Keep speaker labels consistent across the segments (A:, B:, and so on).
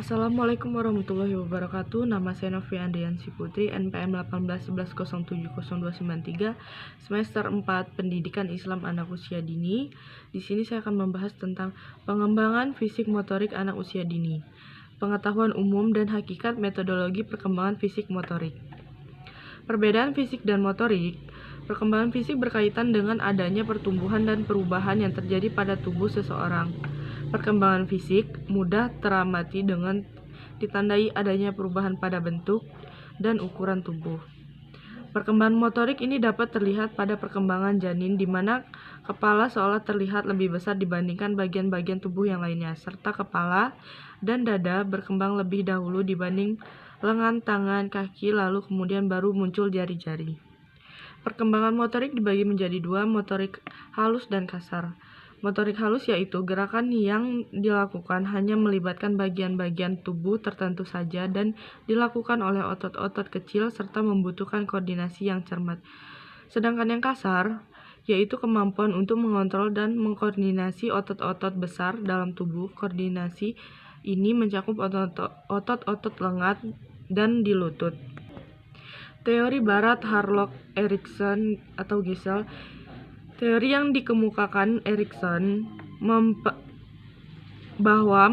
A: Assalamualaikum warahmatullahi wabarakatuh. Nama saya Novi Andriansi Putri, NPM 1811070293, semester 4 Pendidikan Islam Anak Usia Dini. Di sini saya akan membahas tentang pengembangan fisik motorik anak usia dini, pengetahuan umum dan hakikat metodologi perkembangan fisik motorik. Perbedaan fisik dan motorik. Perkembangan fisik berkaitan dengan adanya pertumbuhan dan perubahan yang terjadi pada tubuh seseorang. Perkembangan fisik mudah teramati dengan ditandai adanya perubahan pada bentuk dan ukuran tubuh. Perkembangan motorik ini dapat terlihat pada perkembangan janin, di mana kepala seolah terlihat lebih besar dibandingkan bagian-bagian tubuh yang lainnya, serta kepala dan dada berkembang lebih dahulu dibanding lengan, tangan, kaki, lalu kemudian baru muncul jari-jari. Perkembangan motorik dibagi menjadi dua, motorik halus dan kasar. Motorik halus yaitu gerakan yang dilakukan hanya melibatkan bagian-bagian tubuh tertentu saja dan dilakukan oleh otot-otot kecil serta membutuhkan koordinasi yang cermat. Sedangkan yang kasar yaitu kemampuan untuk mengontrol dan mengkoordinasi otot-otot besar dalam tubuh. Koordinasi ini mencakup otot-otot lengan dan di lutut. Teori Barat Harlock Erikson atau Gesell. Teori yang dikemukakan Erikson bahwa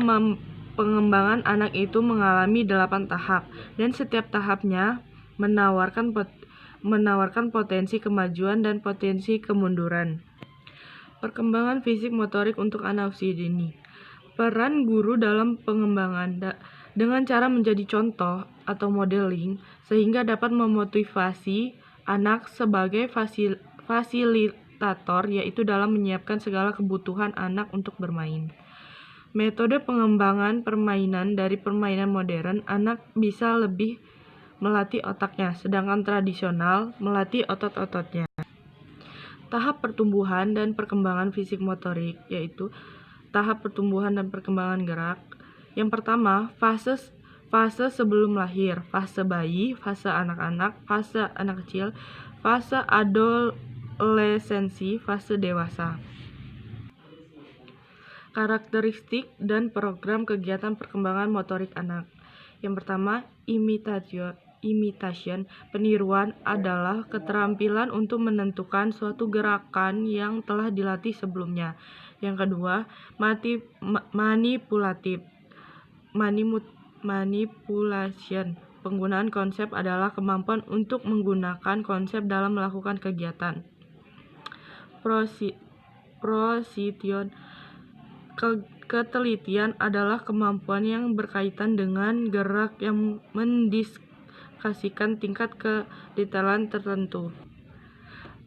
A: pengembangan anak itu mengalami 8 tahap dan setiap tahapnya menawarkan potensi kemajuan dan potensi kemunduran. Perkembangan fisik motorik untuk anak usia dini. Peran guru dalam pengembangan dengan cara menjadi contoh atau modeling sehingga dapat memotivasi anak sebagai fasilitator, yaitu dalam menyiapkan segala kebutuhan anak untuk bermain. Metode pengembangan permainan. Dari permainan modern, anak bisa lebih melatih otaknya, sedangkan tradisional melatih otot-ototnya. Tahap pertumbuhan dan perkembangan fisik motorik, yaitu tahap pertumbuhan dan perkembangan gerak. Yang pertama, fase sebelum lahir, fase bayi, fase anak-anak, fase anak kecil, fase adolescensi, fase dewasa. Karakteristik dan program kegiatan perkembangan motorik anak. Yang pertama, imitation, peniruan adalah keterampilan untuk menentukan suatu gerakan yang telah dilatih sebelumnya. Yang kedua, manipulation. Penggunaan konsep adalah kemampuan untuk menggunakan konsep dalam melakukan kegiatan. Precision. Ketelitian adalah kemampuan yang berkaitan dengan gerak yang mendiskusikan tingkat kedetailan tertentu.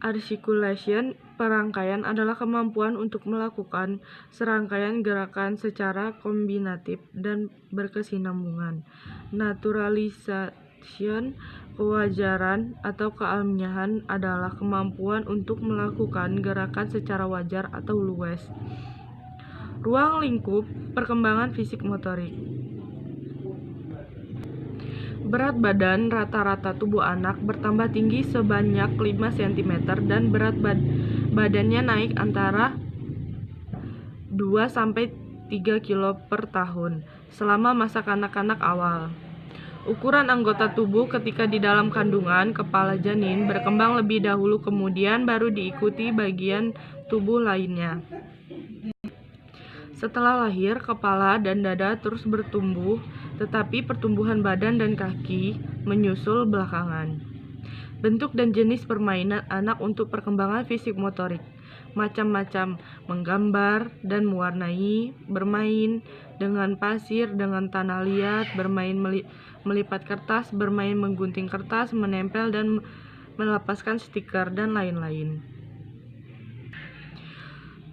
A: Articulation, perangkaian adalah kemampuan untuk melakukan serangkaian gerakan secara kombinatif dan berkesinambungan. Naturalization, kewajaran atau kealamiahan adalah kemampuan untuk melakukan gerakan secara wajar atau luwes. Ruang lingkup perkembangan fisik motorik. Berat badan rata-rata tubuh anak bertambah tinggi sebanyak 5 cm dan berat badannya naik antara 2-3 kg per tahun selama masa kanak-kanak awal. Ukuran anggota tubuh ketika di dalam kandungan, kepala janin berkembang lebih dahulu, kemudian baru diikuti bagian tubuh lainnya. Setelah lahir, kepala dan dada terus bertumbuh, tetapi pertumbuhan badan dan kaki menyusul belakangan. Bentuk dan jenis permainan anak untuk perkembangan fisik motorik. Macam-macam, menggambar dan mewarnai, bermain dengan pasir, dengan tanah liat, bermain melipat kertas, bermain menggunting kertas, menempel dan melepaskan stiker, dan lain-lain.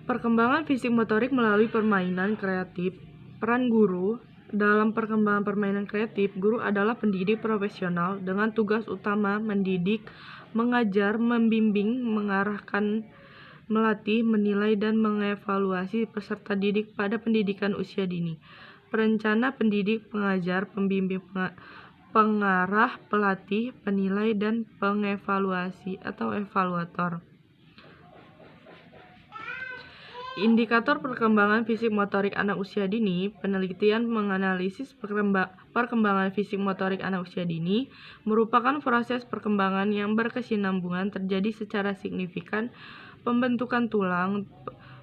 A: Perkembangan fisik motorik melalui permainan kreatif. Peran guru dalam perkembangan permainan kreatif. Guru adalah pendidik profesional dengan tugas utama mendidik, mengajar, membimbing, mengarahkan, melatih, menilai, dan mengevaluasi peserta didik pada pendidikan usia dini. Perencana, pendidik, pengajar, pembimbing, pengarah, pelatih, penilai, dan pengevaluasi atau evaluator. Indikator perkembangan fisik motorik anak usia dini, penelitian menganalisis perkembangan fisik motorik anak usia dini merupakan proses perkembangan yang berkesinambungan terjadi secara signifikan. Pembentukan tulang,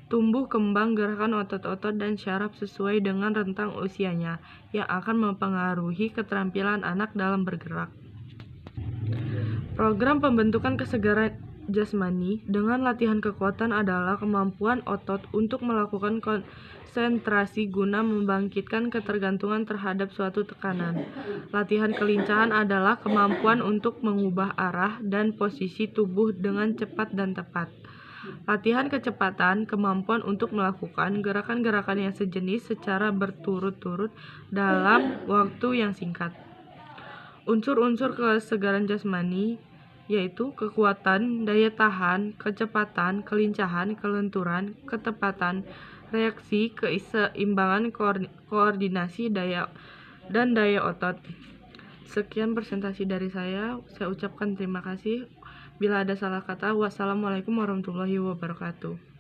A: tumbuh kembang, gerakan otot-otot dan syaraf sesuai dengan rentang usianya yang akan mempengaruhi keterampilan anak dalam bergerak. Program pembentukan kesegaran jasmani dengan latihan kekuatan adalah kemampuan otot untuk melakukan konsentrasi guna membangkitkan ketergantungan terhadap suatu tekanan. Latihan kelincahan adalah kemampuan untuk mengubah arah dan posisi tubuh dengan cepat dan tepat. Latihan kecepatan, kemampuan untuk melakukan gerakan-gerakan yang sejenis secara berturut-turut dalam waktu yang singkat. Unsur-unsur kesegaran jasmani yaitu kekuatan, daya tahan, kecepatan, kelincahan, kelenturan, ketepatan, reaksi, keseimbangan, koordinasi, daya otot. Sekian presentasi dari saya ucapkan terima kasih. Bila ada salah kata, wassalamualaikum warahmatullahi wabarakatuh.